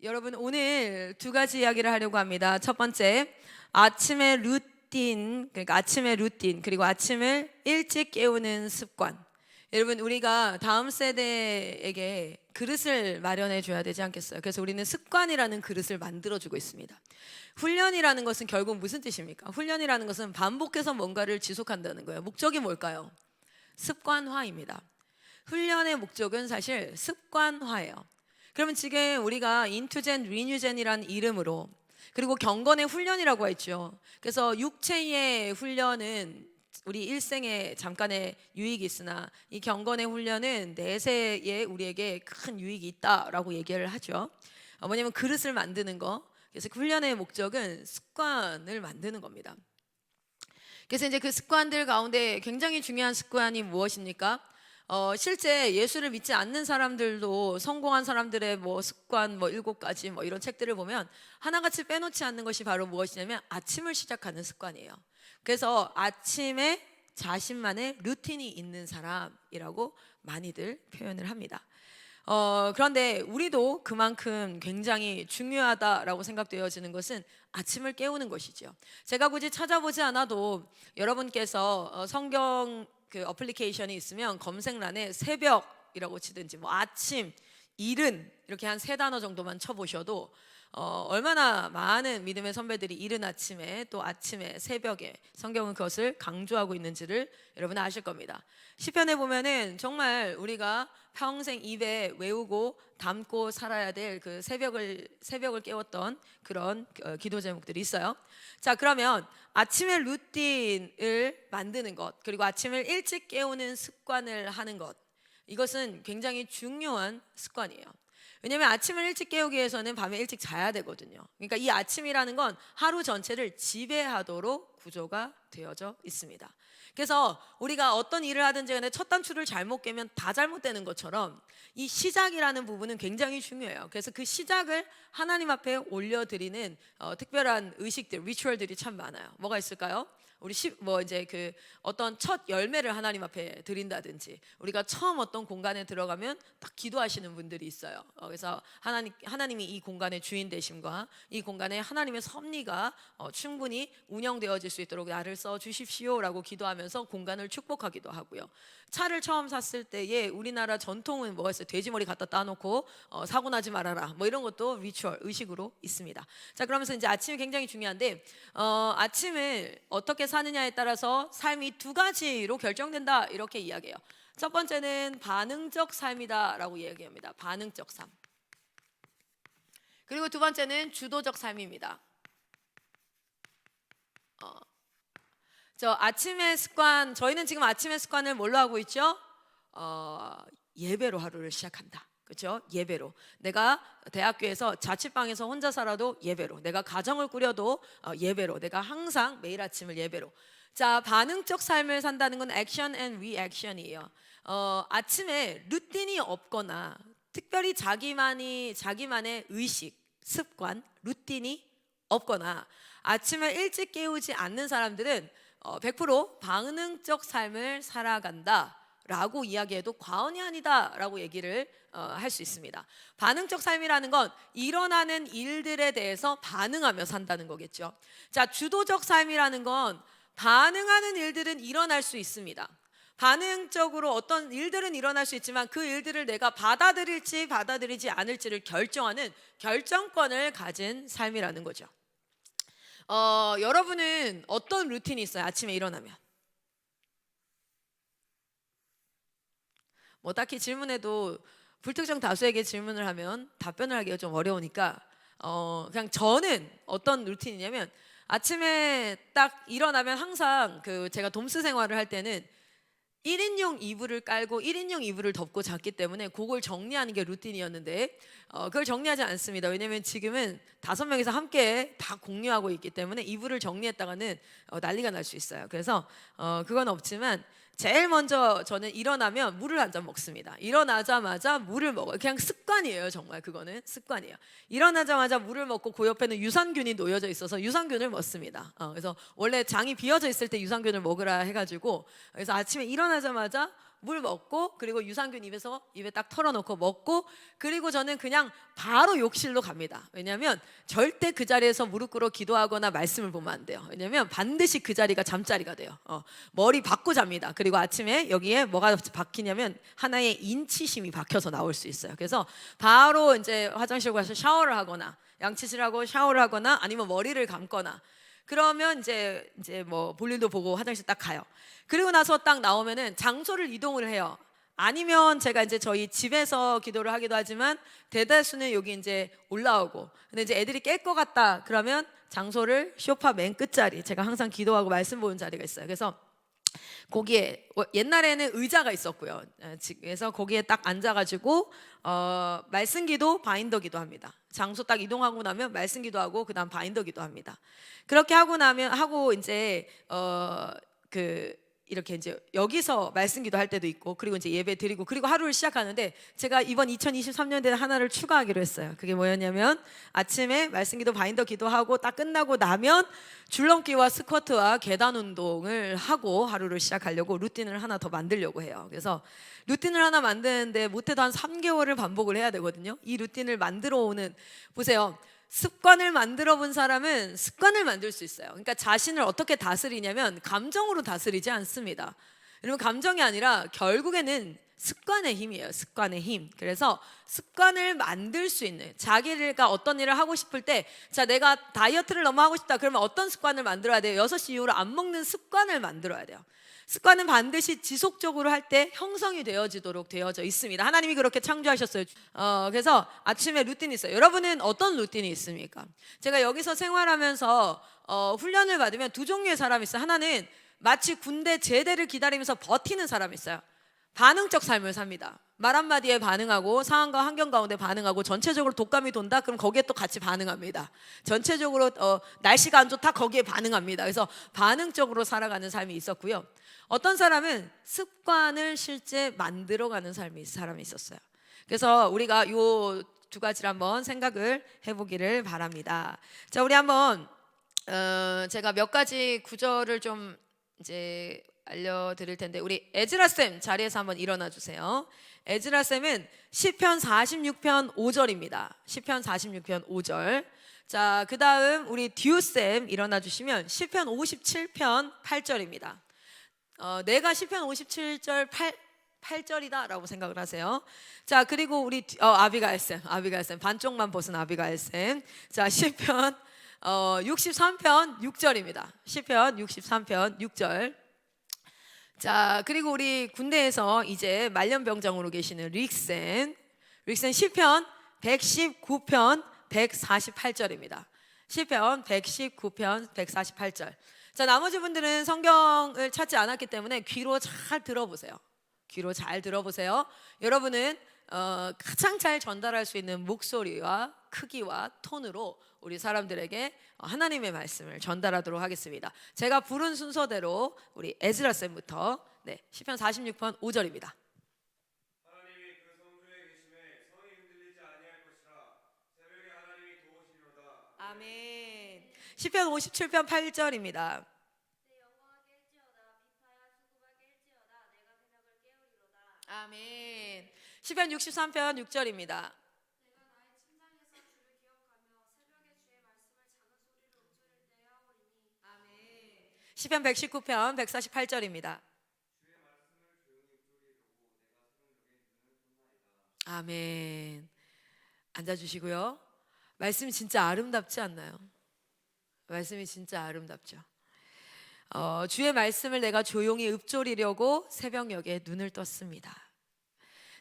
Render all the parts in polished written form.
여러분, 오늘 두 가지 이야기를 하려고 합니다. 첫 번째, 아침의 루틴, 그러니까 아침의 루틴, 그리고 아침을 일찍 깨우는 습관. 여러분, 우리가 다음 세대에게 그릇을 마련해 줘야 되지 않겠어요? 그래서 우리는 습관이라는 그릇을 만들어 주고 있습니다. 훈련이라는 것은 결국 무슨 뜻입니까? 훈련이라는 것은 반복해서 뭔가를 지속한다는 거예요. 목적이 뭘까요? 습관화입니다. 훈련의 목적은 사실 습관화예요. 그러면 지금 우리가 인투젠, 리뉴젠이라는 이름으로, 그리고 경건의 훈련이라고 했죠. 그래서 육체의 훈련은 우리 일생에 잠깐의 유익이 있으나 이 경건의 훈련은 내세에 우리에게 큰 유익이 있다라고 얘기를 하죠. 뭐냐면 그릇을 만드는 거. 그래서 그 훈련의 목적은 습관을 만드는 겁니다. 그래서 이제 그 습관들 가운데 굉장히 중요한 습관이 무엇입니까? 실제 예수를 믿지 않는 사람들도 성공한 사람들의 뭐 습관 뭐 7가지 뭐 이런 책들을 보면 하나같이 빼놓지 않는 것이 바로 무엇이냐면 아침을 시작하는 습관이에요. 그래서 아침에 자신만의 루틴이 있는 사람이라고 많이들 표현을 합니다. 그런데 우리도 그만큼 굉장히 중요하다라고 생각되어지는 것은 아침을 깨우는 것이죠. 제가 굳이 찾아보지 않아도 여러분께서 성경 그 어플리케이션이 있으면 검색란에 새벽이라고 치든지 뭐 아침, 이른 이렇게 한 3단어 정도만 쳐보셔도 얼마나 많은 믿음의 선배들이 이른 아침에 또 아침에 새벽에 성경은 그것을 강조하고 있는지를 여러분 아실 겁니다. 시편에 보면은 정말 우리가 평생 입에 외우고 담고 살아야 될 그 새벽을 깨웠던 그런 기도 제목들이 있어요. 자, 그러면 아침의 루틴을 만드는 것, 그리고 아침을 일찍 깨우는 습관을 하는 것, 이것은 굉장히 중요한 습관이에요. 왜냐하면 아침을 일찍 깨우기 위해서는 밤에 일찍 자야 되거든요. 그러니까 이 아침이라는 건 하루 전체를 지배하도록 구조가 되어져 있습니다. 그래서 우리가 어떤 일을 하든지 간에 첫 단추를 잘못 깨면 다 잘못되는 것처럼 이 시작이라는 부분은 굉장히 중요해요. 그래서 그 시작을 하나님 앞에 올려드리는 특별한 의식들, 리추얼들이 참 많아요. 뭐가 있을까요? 우리 뭐 이제 그 어떤 첫 열매를 하나님 앞에 드린다든지, 우리가 처음 어떤 공간에 들어가면 딱 기도하시는 분들이 있어요. 그래서 하나님이 이 공간의 주인 되심과 이 공간에 하나님의 섭리가 충분히 운영되어질 수 있도록 나를 써 주십시오라고 기도하면서 공간을 축복하기도 하고요. 차를 처음 샀을 때에 우리나라 전통은 뭐가 있어요? 돼지머리 갖다 따놓고 사고 나지 말아라, 뭐 이런 것도 리추얼, 의식으로 있습니다. 자, 그러면서 이제 아침이 굉장히 중요한데 아침을 어떻게 사느냐에 따라서 삶이 2가지로 결정된다, 이렇게 이야기해요. 첫 번째는 반응적 삶이다라고 얘기합니다. 반응적 삶. 그리고 두 번째는 주도적 삶입니다. 저 아침의 습관, 저희는 지금 아침의 습관을 뭘로 하고 있죠? 예배로 하루를 시작한다. 그렇죠? 예배로. 내가 대학교에서 자취방에서 혼자 살아도 예배로, 내가 가정을 꾸려도 예배로, 내가 항상 매일 아침을 예배로. 자, 반응적 삶을 산다는 건 액션 앤 리액션이에요. 아침에 루틴이 없거나 특별히 자기만의 의식, 습관, 루틴이 없거나 아침을 일찍 깨우지 않는 사람들은 100% 반응적 삶을 살아간다 라고 이야기해도 과언이 아니다 라고 얘기를 할 수 있습니다. 반응적 삶이라는 건 일어나는 일들에 대해서 반응하며 산다는 거겠죠. 자, 주도적 삶이라는 건 반응하는 일들은 일어날 수 있습니다. 반응적으로 어떤 일들은 일어날 수 있지만 그 일들을 내가 받아들일지 받아들이지 않을지를 결정하는 결정권을 가진 삶이라는 거죠. 여러분은 어떤 루틴이 있어요? 아침에 일어나면 뭐 딱히 질문해도 불특정 다수에게 질문을 하면 답변을 하기가 좀 어려우니까 그냥 저는 어떤 루틴이냐면 아침에 딱 일어나면 항상 그 제가 돔스 생활을 할 때는 1인용 이불을 깔고 1인용 이불을 덮고 잤기 때문에 그걸 정리하는 게 루틴이었는데 그걸 정리하지 않습니다. 왜냐면 지금은 5명이서 함께 다 공유하고 있기 때문에 이불을 정리했다가는 난리가 날 수 있어요. 그래서 그건 없지만 제일 먼저 저는 일어나면 물을 한 잔 먹습니다. 일어나자마자 물을 먹어요. 그냥 습관이에요. 정말 그거는 습관이에요. 일어나자마자 물을 먹고 그 옆에는 유산균이 놓여져 있어서 유산균을 먹습니다. 그래서 원래 장이 비어져 있을 때 유산균을 먹으라 해가지고, 그래서 아침에 일어나자마자 물 먹고 그리고 유산균 입에 딱 털어놓고 먹고 그리고 저는 그냥 바로 욕실로 갑니다. 왜냐하면 절대 그 자리에서 무릎 꿇어 기도하거나 말씀을 보면 안 돼요. 왜냐하면 반드시 그 자리가 잠자리가 돼요. 머리 박고 잡니다. 그리고 아침에 여기에 뭐가 박히냐면 하나의 인치심이 박혀서 나올 수 있어요. 그래서 바로 이제 화장실 가서 샤워를 하거나 양치질하고 샤워를 하거나 아니면 머리를 감거나 그러면 이제 뭐 볼일도 보고 화장실 딱 가요. 그리고 나서 딱 나오면은 장소를 이동을 해요. 아니면 제가 이제 저희 집에서 기도를 하기도 하지만 대다수는 여기 이제 올라오고 근데 이제 애들이 깰 것 같다 그러면 장소를 소파 맨 끝자리 제가 항상 기도하고 말씀 보는 자리가 있어요. 그래서 거기에 옛날에는 의자가 있었고요. 그래서 거기에 딱 앉아가지고 말씀기도 바인더기도 합니다. 장소 딱 이동하고 나면 말씀기도 그다음 바인더기도 합니다. 그렇게 하고 나면 이제 이렇게 이제 여기서 말씀기도 할 때도 있고 그리고 이제 예배 드리고 그리고 하루를 시작하는데 제가 이번 2023년도에 하나를 추가하기로 했어요. 그게 뭐였냐면 아침에 말씀기도 바인더 기도하고 딱 끝나고 나면 줄넘기와 스쿼트와 계단 운동을 하고 하루를 시작하려고 루틴을 하나 더 만들려고 해요. 그래서 루틴을 하나 만드는데 못해도 한 3개월을 반복을 해야 되거든요. 이 루틴을 만들어 오는 보세요. 습관을 만들어 본 사람은 습관을 만들 수 있어요. 그러니까 자신을 어떻게 다스리냐면 감정으로 다스리지 않습니다. 여러분 감정이 아니라 결국에는 습관의 힘이에요. 습관의 힘. 그래서 습관을 만들 수 있는 자기가 어떤 일을 하고 싶을 때 자 내가 다이어트를 너무 하고 싶다 그러면 어떤 습관을 만들어야 돼요? 6시 이후로 안 먹는 습관을 만들어야 돼요. 습관은 반드시 지속적으로 할 때 형성이 되어지도록 되어져 있습니다. 하나님이 그렇게 창조하셨어요. 그래서 아침에 루틴이 있어요. 여러분은 어떤 루틴이 있습니까? 제가 여기서 생활하면서 훈련을 받으면 두 종류의 사람이 있어요. 하나는 마치 군대 제대를 기다리면서 버티는 사람이 있어요. 반응적 삶을 삽니다. 말 한마디에 반응하고 상황과 환경 가운데 반응하고 전체적으로 독감이 돈다? 그럼 거기에 또 같이 반응합니다. 전체적으로 날씨가 안 좋다? 거기에 반응합니다. 그래서 반응적으로 살아가는 삶이 있었고요. 어떤 사람은 습관을 실제 만들어가는 사람이 있었어요. 그래서 우리가 요 두 가지를 한번 생각을 해보기를 바랍니다. 자, 우리 한번 제가 몇 가지 구절을 좀 이제 알려드릴 텐데 우리 에즈라 쌤 자리에서 한번 일어나 주세요. 에즈라 쌤은 시편 46편 5절입니다. 시편 46편 5절. 자, 그다음 우리 듀 쌤 일어나 주시면 시편 57편 8절입니다. 내가 시편 57절 8절이다라고 생각을 하세요. 자, 그리고 우리 아비가일 쌤 반쪽만 벗은 아비가일 쌤. 자, 시편 63편 6절입니다. 시편 63편 6절. 자, 그리고 우리 군대에서 이제 말년병장으로 계시는 릭센 시편 119편 148절입니다. 시편 119편 148절. 자, 나머지 분들은 성경을 찾지 않았기 때문에 귀로 잘 들어보세요. 여러분은 가장 잘 전달할 수 있는 목소리와 크기와 톤으로 우리 사람들에게 하나님의 말씀을 전달하도록 하겠습니다. 제가 부른 순서대로 우리 에즈라 쌤부터 시편 46편 5절입니다. 하나님이 그 성중에 계심에 성이 흔들리지 아니할 것이라 새벽에 하나님이 도우시려다. 아멘. 시편 57편 8절입니다. 내 영광을 깰지어다 비파야 수고가 깰지어다 내가 새벽을 깨우리로다. 아멘. 시편 63편 6절입니다. 내가 나의 침상에서 주를 기억하며 새벽에 주의 말씀을 작은 소리로 읊조릴 때에 하오리니. 아멘. 시편 119편 148절입니다. 주의 말씀을 조용히 읊조리려고 내가 새벽녘에 눈을 떴나이다. 아멘. 앉아주시고요. 말씀이 진짜 아름답지 않나요? 말씀이 진짜 아름답죠. 주의 말씀을 내가 조용히 읊조리려고 새벽녘에 눈을 떴습니다.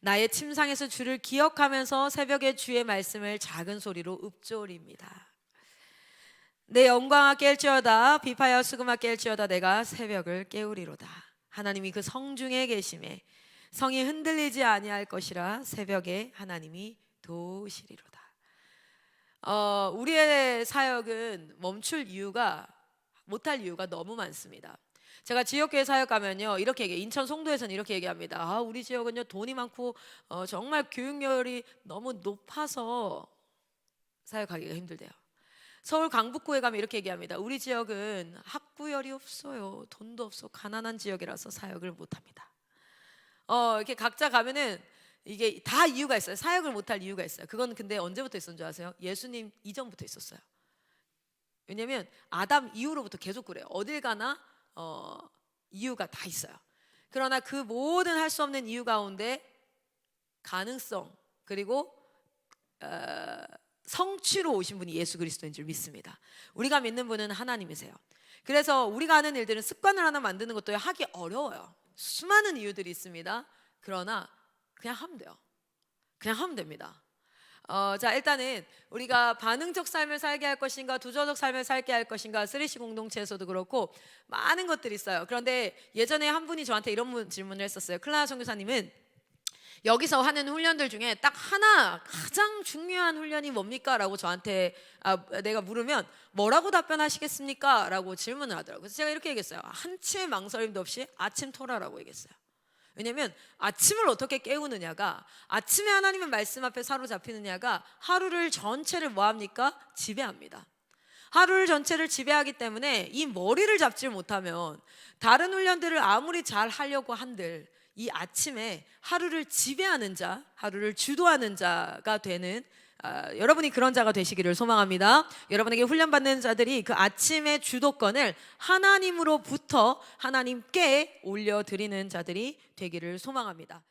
나의 침상에서 주를 기억하면서 새벽에 주의 말씀을 작은 소리로 읊조립니다. 내 영광아 깰지어다 비파야 수금아 깰지어다 내가 새벽을 깨우리로다. 하나님이 그 성중에 계심에 성이 흔들리지 아니할 것이라 새벽에 하나님이 도우시리로다. 우리의 사역은 못할 이유가 너무 많습니다. 제가 지역교회 사역 가면요 이렇게 얘기해요. 인천 송도에서는 이렇게 얘기합니다. 우리 지역은요 돈이 많고 정말 교육열이 너무 높아서 사역하기가 힘들대요. 서울 강북구에 가면 이렇게 얘기합니다. 우리 지역은 학구열이 없어요. 돈도 없어 가난한 지역이라서 사역을 못합니다. 이렇게 각자 가면은 이게 다 이유가 있어요. 사역을 못할 이유가 있어요. 그건 근데 언제부터 있었는 줄 아세요? 예수님 이전부터 있었어요. 왜냐면 아담 이후로부터 계속 그래요. 어딜 가나 이유가 다 있어요. 그러나 그 모든 할 수 없는 이유 가운데 가능성 그리고 성취로 오신 분이 예수 그리스도인 줄 믿습니다. 우리가 믿는 분은 하나님이세요. 그래서 우리가 하는 일들은 습관을 하나 만드는 것도 하기 어려워요. 수많은 이유들이 있습니다. 그러나 그냥 하면 돼요. 그냥 하면 됩니다. 자, 일단은 우리가 반응적 삶을 살게 할 것인가 두저적 삶을 살게 할 것인가 3C 공동체에서도 그렇고 많은 것들이 있어요. 그런데 예전에 한 분이 저한테 이런 질문을 했었어요. 클라라 선교사님은 여기서 하는 훈련들 중에 딱 하나 가장 중요한 훈련이 뭡니까? 라고 저한테 내가 물으면 뭐라고 답변하시겠습니까? 라고 질문을 하더라고요. 그래서 제가 이렇게 얘기했어요. 한치의 망설임도 없이 아침 토라라고 얘기했어요. 왜냐면 아침을 어떻게 깨우느냐가 아침에 하나님의 말씀 앞에 사로잡히느냐가 하루를 전체를 뭐합니까? 지배합니다. 하루를 전체를 지배하기 때문에 이 머리를 잡지 못하면 다른 훈련들을 아무리 잘 하려고 한들 이 아침에 하루를 지배하는 자, 하루를 주도하는 자가 되는 여러분이 그런 자가 되시기를 소망합니다. 여러분에게 훈련받는 자들이 그 아침의 주도권을 하나님으로부터 하나님께 올려드리는 자들이 되기를 소망합니다.